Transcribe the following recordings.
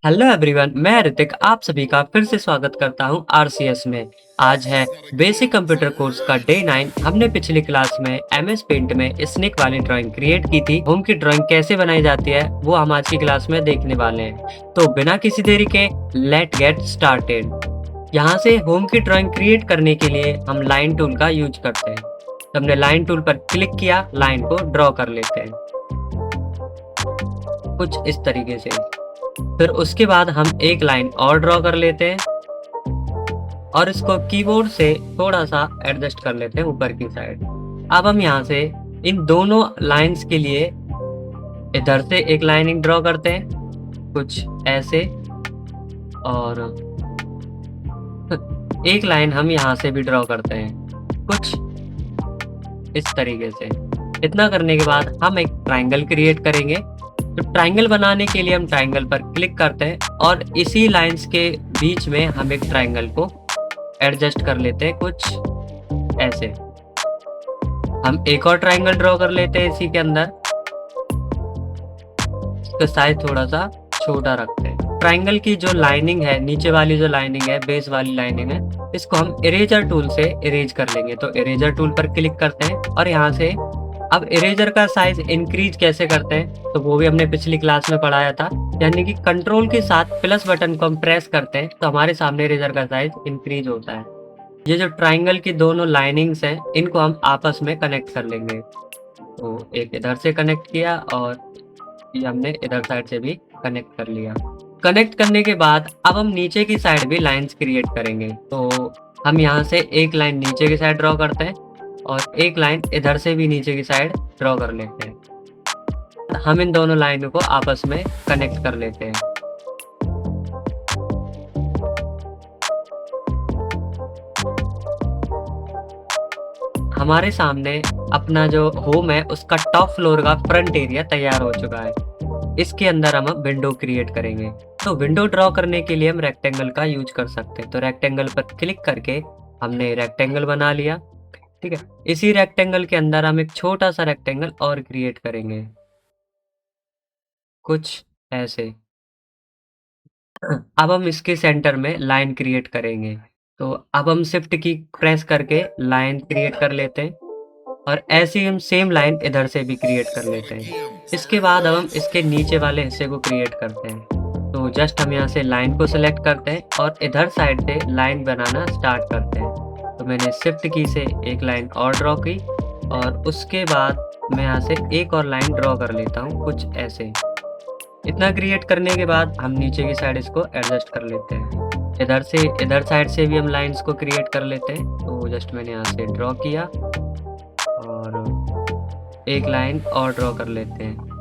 Hello everyone, मैं ऋतिक आप सभी का फिर से स्वागत करता हूं आरसीएस में। आज है बेसिक कंप्यूटर कोर्स का डे 9। हमने पिछली क्लास में एमएस पेंट में स्नेक वाली ड्राइंग क्रिएट की थी। होम की ड्राइंग कैसे बनाई जाती है वो हम आज की क्लास में देखने वाले हैं। तो बिना किसी देरी के लेट गेट स्टार्टेड। यहाँ से होम की ड्राइंग क्रिएट करने के लिए हम लाइन टूल का यूज करते हैं। तो हमने लाइन टूल पर क्लिक किया, लाइन को ड्रॉ कर लेते हैं कुछ इस तरीके से। फिर उसके बाद हम एक लाइन और ड्रॉ कर लेते हैं और इसको कीबोर्ड से थोड़ा-सा एडजस्ट कर लेते हैं ऊपर की साइड। अब हम यहाँ से इन दोनों लाइन्स के लिए इधर से एक लाइनिंग ड्रॉ करते हैं, कुछ ऐसे, और एक लाइन हम यहाँ से भी ड्रॉ करते हैं, कुछ इस तरीके से। इतना करने के बाद हम एक ट्रायंगल क्रिएट करेंगे। तो ट्रायंगल बनाने के लिए हम ट्रायंगल पर क्लिक करते हैं और इसी लाइन्स के बीच में हम एक ट्रायंगल को एडजस्ट कर लेते हैं कुछ ऐसे। हम एक और ट्रायंगल ड्रॉ कर लेते हैं इसी के अंदर, इसका साइज थोड़ा-सा छोटा रखते हैं। ट्रायंगल की जो लाइनिंग है, नीचे वाली जो लाइनिंग है, बेस वाली लाइनिंग है, इसको हम इरेज़र टूल से इरेज़ कर लेंगे। तो इरेज़र टूल पर क्लिक करते हैं और यहाँ से अब इरेज़र का साइज़ इंक्रीज़ कैसे करते हैं, तो वो भी हमने पिछली क्लास में पढ़ाया था। यानी कि कंट्रोल के साथ प्लस बटन को हम प्रेस करते हैं, तो हमारे सामने इरेज़र का साइज़ इंक्रीज़ होता है। ये जो ट्रायंगल की दोनों लाइनिंग्स हैं, इनको हम आपस में कनेक्ट कर लेंगे। तो एक इधर से कनेक्ट किया और ये हमने इधर साइड से भी कनेक्ट कर लिया। कनेक्ट करने के बाद अब हम नीचे की साइड भी लाइन्स क्रिएट करेंगे। तो हम यहाँ से एक लाइन नीचे की साइड ड्रॉ करते हैं और एक लाइन इधर से भी नीचे की साइड ड्रॉ कर लेते हैं। हम इन दोनों लाइनों को आपस में कनेक्ट कर लेते हैं। हमारे सामने अपना जो होम है उसका टॉप फ्लोर का फ्रंट एरिया तैयार हो चुका है। इसके अंदर हम अब विंडो क्रिएट करेंगे। तो विंडो ड्रॉ करने के लिए हम रेक्टेंगल का यूज कर सकते हैं। तो रेक्टेंगल पर क्लिक करके हमने रेक्टेंगल बना लिया, ठीक है। इसी रेक्टेंगल के अंदर हम एक छोटा सा रेक्टेंगल और क्रिएट करेंगे, कुछ ऐसे। अब हम इसके सेंटर में लाइन क्रिएट करेंगे। तो अब हम शिफ्ट की प्रेस करके लाइन क्रिएट कर लेते हैं और ऐसे ही हम सेम लाइन इधर से भी क्रिएट कर लेते हैं। इसके बाद अब हम इसके नीचे वाले हिस्से को क्रिएट करते हैं। तो जस्ट हम यहाँ से लाइन को सिलेक्ट करते हैं और इधर साइड से लाइन बनाना स्टार्ट करते हैं। तो मैंने शिफ्ट की से एक लाइन और ड्रॉ की और उसके बाद मैं यहाँ से एक और लाइन ड्रॉ कर लेता हूँ, कुछ ऐसे। इतना क्रिएट करने के बाद हम नीचे की साइड इसको एडजस्ट कर लेते हैं। इधर साइड से भी हम लाइन्स को क्रिएट कर लेते हैं। तो जस्ट मैंने यहाँ से ड्रॉ किया और एक लाइन और ड्रॉ कर लेते हैं।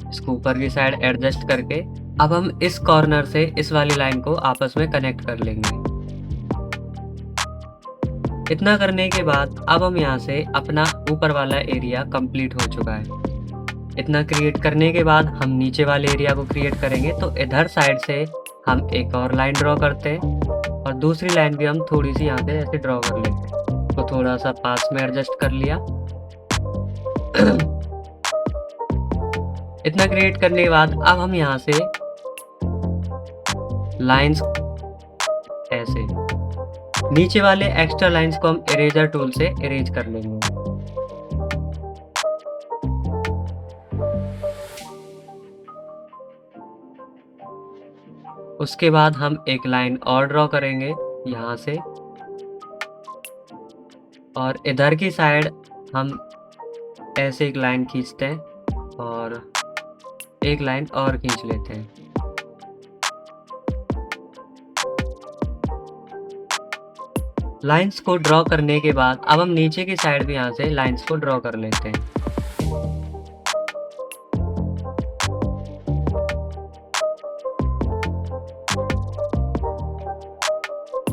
इसको ऊपर की साइड एडजस्ट करके अब हम इस कॉर्नर से इस वाली लाइन को आपस में कनेक्ट कर लेंगे। इतना करने के बाद अब हम यहाँ से अपना ऊपर वाला एरिया कंप्लीट हो चुका है। इतना क्रिएट करने के बाद हम नीचे वाले एरिया को क्रिएट करेंगे। तो इधर साइड से हम एक और लाइन ड्रॉ करते हैं और दूसरी लाइन भी हम थोड़ी सी यहाँ से ऐसे ड्रॉ कर लेते हैं। तो थोड़ा सा पास में एडजस्ट कर लिया। इतना क्रिएट करने के बाद अब हम यहाँ से लाइंस ऐसे, नीचे वाले एक्स्ट्रा लाइंस को हम इरेजर टूल से इरेज कर लेंगे। उसके बाद हम एक लाइन और ड्रॉ करेंगे यहाँ से और इधर की साइड हम ऐसे एक लाइन खींचते हैं और एक लाइन और खींच लेते हैं। लाइंस को ड्रॉ करने के बाद अब हम नीचे की साइड भी यहाँ से लाइंस को ड्रॉ कर लेते हैं।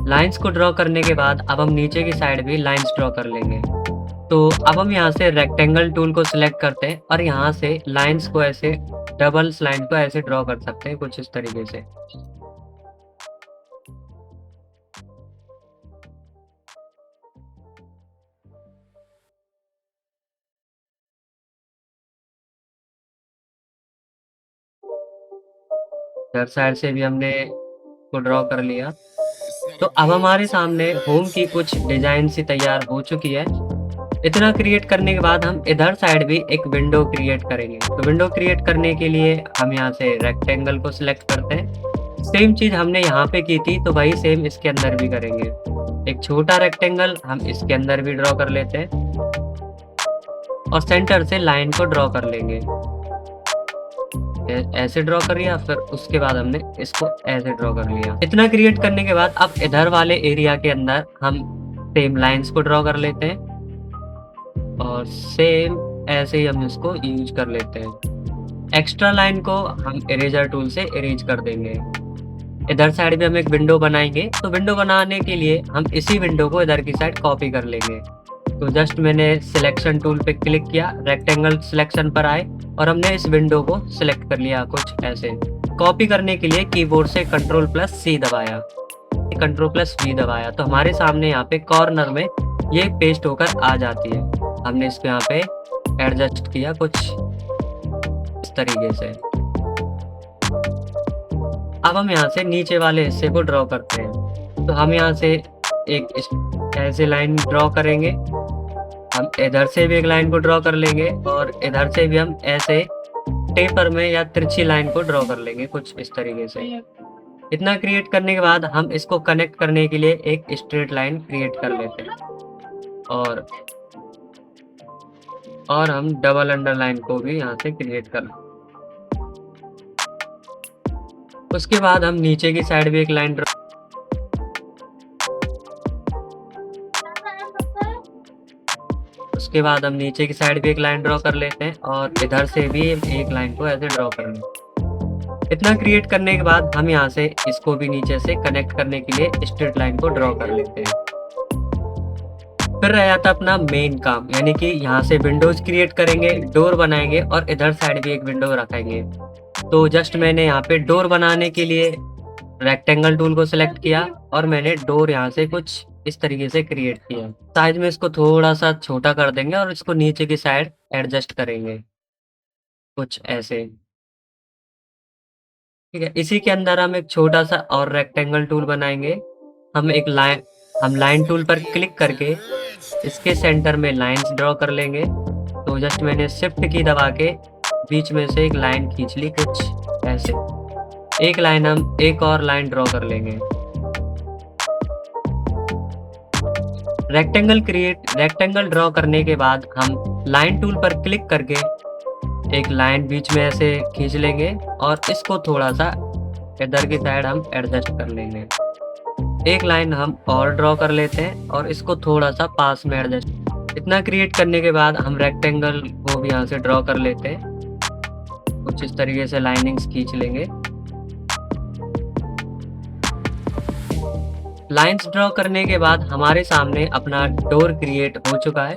लाइंस को ड्रॉ करने के बाद अब हम नीचे की साइड भी लाइंस ड्रॉ कर लेंगे। तो अब हम यहाँ से रेक्टेंगल टूल को सिलेक्ट करते हैं और यहाँ से लाइंस को ऐसे डबल्स लाइन को ऐसे ड्रॉ कर सकते हैं, कुछ इस तरीके से। इधर साइड से भी हमने को ड्रॉ कर लिया। तो अब हमारे सामने होम की कुछ डिज़ाइन सी तैयार हो चुकी है। इतना क्रिएट करने के बाद हम इधर साइड भी एक विंडो क्रिएट करेंगे। तो विंडो क्रिएट करने के लिए हम यहाँ से रेक्टेंगल को सिलेक्ट करते हैं। सेम चीज़ हमने यहाँ पे की थी तो वही सेम इसके अंदर भी करेंगे। एक छोटा रेक्टेंगल हम इसके अंदर भी ड्रॉ कर लेते हैं और सेंटर से लाइन को ड्रॉ कर लेंगे। ऐसे ड्रॉ करिए, फिर उसके बाद हमने इसको ऐसे ड्रॉ कर लिया। इतना क्रिएट करने के बाद अब इधर वाले एरिया के अंदर हम सेम लाइंस को ड्रॉ कर लेते हैं और सेम ऐसे ही हम इसको यूज कर लेते हैं। एक्स्ट्रा लाइन को हम इरेजर टूल से इरेज कर देंगे। इधर साइड भी हम एक विंडो बनाएंगे। तो विंडो बनाने के लिए हम इसी विंडो को इधर की साइड कॉपी कर लेंगे। तो जस्ट मैंने सिलेक्शन टूल पे क्लिक किया, रेक्टेंगल सिलेक्शन पर आए और हमने इस विंडो को सिलेक्ट कर लिया कुछ ऐसे। कॉपी करने के लिए कीबोर्ड से Ctrl+C दबाया, Ctrl+V दबाया तो हमारे सामने यहाँ पे कॉर्नर में ये पेस्ट होकर आ जाती है। हमने इसको यहाँ पे एडजस्ट किया कुछ इस तरीके से। अब हम यहाँ से नीचे वाले हिस्से को ड्रॉ करते हैं। तो हम यहाँ से एक ऐसे लाइन ड्रॉ करेंगे। हम इधर से भी एक लाइन को ड्रॉ कर लेंगे और इधर से भी हम ऐसे टेपर में या तिरछी लाइन को ड्रॉ कर लेंगे कुछ इस तरीके से। इतना क्रिएट करने के बाद हम इसको कनेक्ट करने के लिए एक स्ट्रेट लाइन क्रिएट कर लेते हैं और हम डबल अंडरलाइन को भी यहाँ से क्रिएट कर लें। उसके बाद हम नीचे की साइड भी एक लाइन ड्रॉ कर लेते हैं और इधर से भी एक लाइन को ऐसे ड्रॉ कर लें। इतना क्रिएट करने के बाद हम यहाँ से इसको भी नीचे से कनेक्ट करने के लिए स्ट्रेट लाइन को ड्रॉ कर लेते हैं। फिर रह जाता अपना मेन काम, यानी कि यहाँ से विंडोज क्रिएट करेंगे, डोर बनाएंगे और इधर साइड भी एक विंडो रखेंगे। तो जस्ट मैंने यहाँ पे डोर बनाने के लिए रेक्टेंगल टूल को सिलेक्ट किया और मैंने डोर यहाँ से कुछ इस तरीके से क्रिएट किया। साइज में इसको थोड़ा सा छोटा कर देंगे और इसको नीचे की साइड एडजस्ट करेंगे कुछ ऐसे। ठीक है, इसी के अंदर हम एक छोटा सा और रेक्टेंगल टूल बनाएंगे। हम लाइन टूल पर क्लिक करके इसके सेंटर में लाइंस ड्रॉ कर लेंगे। तो जस्ट मैंने शिफ्ट की दबा के बीच में से एक लाइन खींच ली कुछ ऐसे। एक और लाइन ड्रॉ कर लेंगे। रेक्टेंगल ड्रॉ करने के बाद हम लाइन टूल पर क्लिक करके एक लाइन बीच में ऐसे खींच लेंगे और इसको थोड़ा सा इधर की साइड हम एडजस्ट कर लेंगे। एक लाइन हम और ड्रॉ कर लेते हैं और इसको थोड़ा सा पास में एडजस्ट। इतना क्रिएट करने के बाद हम रेक्टेंगल को भी यहाँ से ड्रॉ कर लेते हैं कुछ इस तरीके से, लाइनिंग्स खींच लेंगे। लाइंस ड्रॉ करने के बाद हमारे सामने अपना डोर क्रिएट हो चुका है।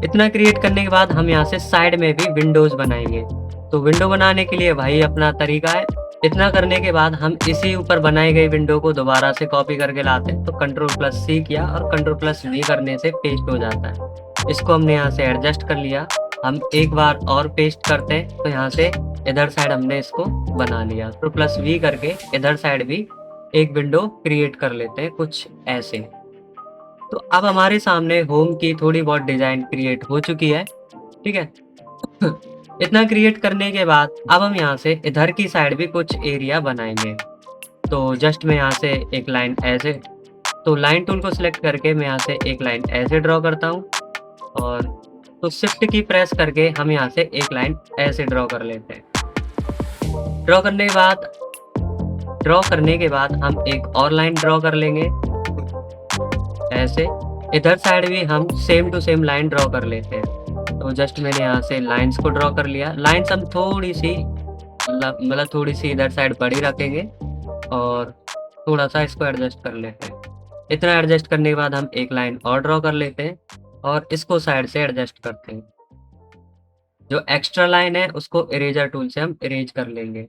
इतना क्रिएट करने के बाद हम यहाँ से साइड में भी विंडोज बनाएंगे। तो विंडो बनाने के लिए वही अपना तरीका है। इतना करने के बाद हम इसी ऊपर बनाई गई विंडो को दोबारा से कॉपी करके लाते हैं। तो Ctrl+C किया और Ctrl+V करने से पेस्ट हो जाता है। इसको हमने यहाँ से एडजस्ट कर लिया। हम एक बार और पेस्ट करते हैं तो यहाँ से इधर साइड हमने इसको बना लिया। Ctrl+V करके इधर साइड भी एक विंडो क्रिएट कर लेते हैं कुछ ऐसे। तो अब हमारे सामने होम की थोड़ी बहुत डिजाइन क्रिएट हो चुकी है। ठीक है, इतना क्रिएट करने के बाद अब हम यहाँ से इधर की साइड भी कुछ एरिया बनाएंगे। तो जस्ट मैं यहाँ से एक लाइन ऐसे, तो लाइन टूल को सिलेक्ट करके मैं यहाँ से एक लाइन ऐसे ड्रॉ करता हूँ और तो शिफ्ट की प्रेस करके हम यहाँ से एक लाइन ऐसे ड्रॉ कर लेते हैं। ड्रॉ करने के बाद हम एक और लाइन ड्रॉ कर लेंगे ऐसे। इधर साइड भी हम same to same line draw कर लेते हैं। तो जस्ट मैंने यहाँ से लाइंस को ड्रॉ कर लिया। लाइंस हम थोड़ी सी इधर साइड बड़ी रखेंगे और थोड़ा सा इसको एडजस्ट कर लेते हैं। इतना एडजस्ट करने के बाद हम एक लाइन और ड्रॉ कर लेते हैं और इसको साइड से एडजस्ट करते हैं। जो एक्स्ट्रा लाइन है उसको इरेजर टूल से हम इरेज कर लेंगे।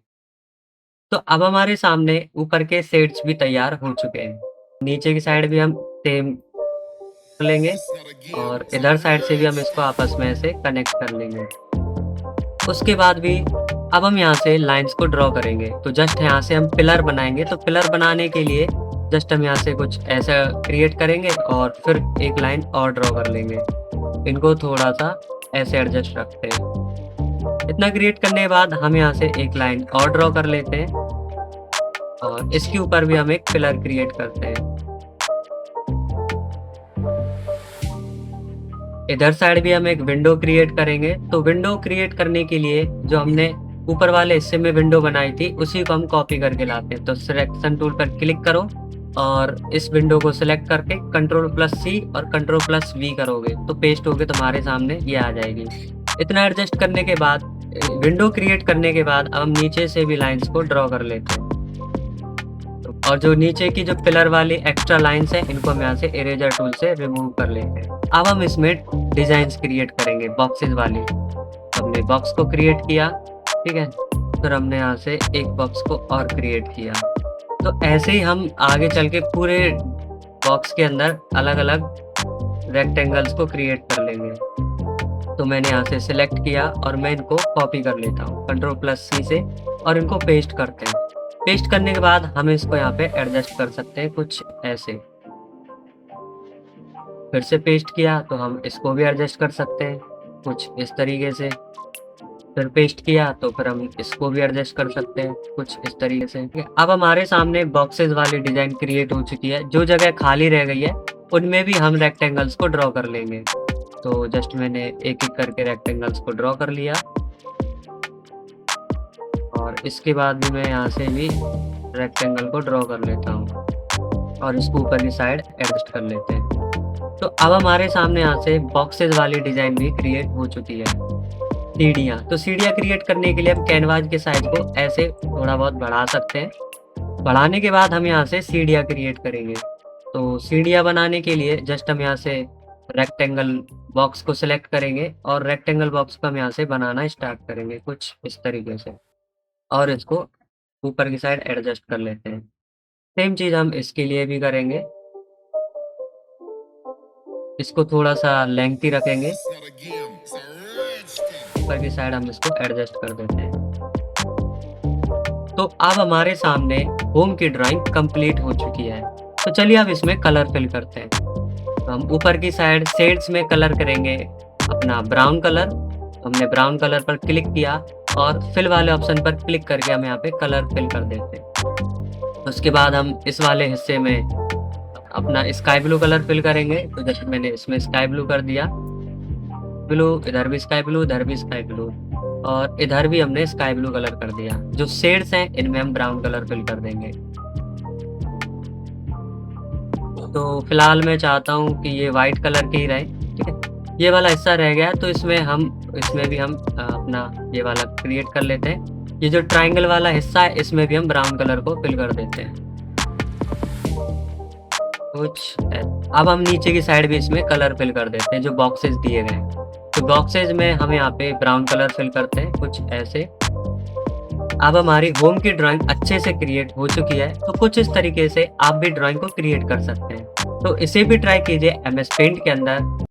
तो अब हमारे सामने ऊपर के शेड्स भी तैयार हो चुके हैं। नीचे की साइड भी हम सेम लेंगे और इधर साइड से भी हम इसको आपस में ऐसे कनेक्ट कर लेंगे। उसके बाद भी अब हम यहाँ से लाइन्स को ड्रॉ करेंगे, तो जस्ट यहाँ से हम पिलर बनाएँगे, तो पिलर बनाने के लिए जस्ट हम यहाँ से कुछ ऐसा क्रिएट करेंगे और फिर एक लाइन और ड्रॉ कर लेंगे। इनको थोड़ा-सा ऐसे एडजस्ट रखते हैं। इतना क्रिएट करने के बाद हम यहाँ से एक लाइन और ड्रॉ कर लेते हैं और इसके ऊपर भी हम एक पिलर क्रिएट करते हैं। इधर साइड भी हम एक विंडो क्रिएट करेंगे, तो विंडो क्रिएट करने के लिए जो हमने ऊपर वाले हिस्से में विंडो बनाई थी, उसी को हम कॉपी करके लाते हैं। तो सिलेक्शन टूल पर क्लिक करो और इस विंडो को सिलेक्ट करके Ctrl+C और Ctrl+V करोगे, तो पेस्ट होके तुम्हारे सामने ये आ जाएगी। इतना एडजस्ट करने के बाद विंडो क्रिएट करने के बाद अब हम नीचे से भी लाइन्स को ड्रॉ कर लेते हैं। और जो नीचे की जो पिलर वाली एक्स्ट्रा लाइन्स हैं, इनको हम यहाँ से इरेजर टूल से रिमूव कर लेते हैं। अब हम इसमें डिज़ाइन्स क्रिएट करेंगे बॉक्सेस वाली। हमने बॉक्स को क्रिएट किया, ठीक है, फिर हमने यहाँ से एक बॉक्स को और क्रिएट किया। तो ऐसे ही हम आगे चल के पूरे बॉक्स के अंदर अलग-अलग रेक्टेंगल्स को क्रिएट कर लेंगे। तो मैंने यहाँ से सिलेक्ट किया और मैं इनको कॉपी कर लेता हूँ Ctrl+C से और इनको पेस्ट करते हैं। पेस्ट करने के बाद हम इसको यहाँ पे एडजस्ट कर सकते हैं कुछ ऐसे। फिर से पेस्ट किया तो हम इसको भी एडजस्ट कर सकते हैं कुछ इस तरीके से। फिर पेस्ट किया तो फिर हम इसको भी एडजस्ट कर सकते हैं कुछ इस तरीके से। अब हमारे सामने बॉक्सेस वाली डिज़ाइन क्रिएट हो चुकी है। जो जगह खाली रह गई है उनमें भी हम रेक्टेंगल्स को ड्रॉ कर लेंगे। तो जस्ट मैंने एक-एक करके रेक्टेंगल्स को ड्रॉ कर लिया और इसके बाद भी मैं यहाँ से भी रेक्टेंगल को ड्रॉ कर लेता हूँ और इसको ऊपर की साइड एडजस्ट कर लेते हैं। तो अब हमारे सामने यहाँ से बॉक्सेस वाली डिज़ाइन भी क्रिएट हो चुकी है। सीढ़ियाँ, तो सीढ़ियाँ क्रिएट करने के लिए हम कैनवास के साइज को ऐसे थोड़ा बहुत बढ़ा सकते हैं। बढ़ाने के बाद हम यहाँ से सीढ़ियाँ क्रिएट करेंगे। तो सीढ़ियाँ बनाने के लिए जस्ट हम यहाँ से रेक्टेंगल बॉक्स को सिलेक्ट करेंगे और रेक्टेंगल बॉक्स को हम यहाँ से बनाना स्टार्ट करेंगे कुछ इस तरीके से और इसको ऊपर की साइड एडजस्ट कर लेते हैं। सेम चीज़ हम इसके लिए भी करेंगे। इसको थोड़ा-सा लेंथी रखेंगे। ऊपर की साइड हम इसको एडजस्ट कर देते हैं। तो अब हमारे सामने होम की ड्राइंग कंप्लीट हो चुकी है। तो चलिए अब इसमें कलर फिल करते हैं। तो हम ऊपर की साइड शेड्स में कलर करेंगे अपना ब्राउन कलर। हमने ब्राउन कलर पर क्लिक किया और फिल वाले ऑप्शन पर क्लिक करके हम यहाँ पे कलर फिल कर देते हैं। उसके बाद हम इस वाले हिस्से में अपना स्काई ब्लू कलर फिल करेंगे। तो जैसे मैंने इसमें स्काई ब्लू कर दिया, ब्लू, इधर भी स्काई ब्लू, इधर भी स्काई ब्लू और इधर भी हमने स्काई ब्लू कलर कर दिया। जो शेड्स हैं इनमें हम ब्राउन कलर फिल कर देंगे। तो फिलहाल मैं चाहता हूँ कि ये वाइट कलर के ही रहे, ठीक है। ये वाला हिस्सा रह गया तो इसमें भी हम अपना ये वाला क्रिएट कर लेते हैं। ये जो ट्रायंगल वाला हिस्सा है इसमें भी हम ब्राउन कलर को फिल कर देते हैं कुछ। अब हम नीचे की साइड भी इसमें कलर फिल कर देते हैं जो बॉक्सेस दिए गए हैं। तो बॉक्सेस में हम यहाँ पे ब्राउन कलर फिल करते हैं कुछ ऐसे। अब हमारी होम की ड्राइंग अच्छे से क्रिएट हो चुकी है। तो कुछ इस तरीके से आप भी ड्राइंग को क्रिएट कर सकते हैं। तो इसे भी ट्राई कीजिए MS पेंट के अंदर।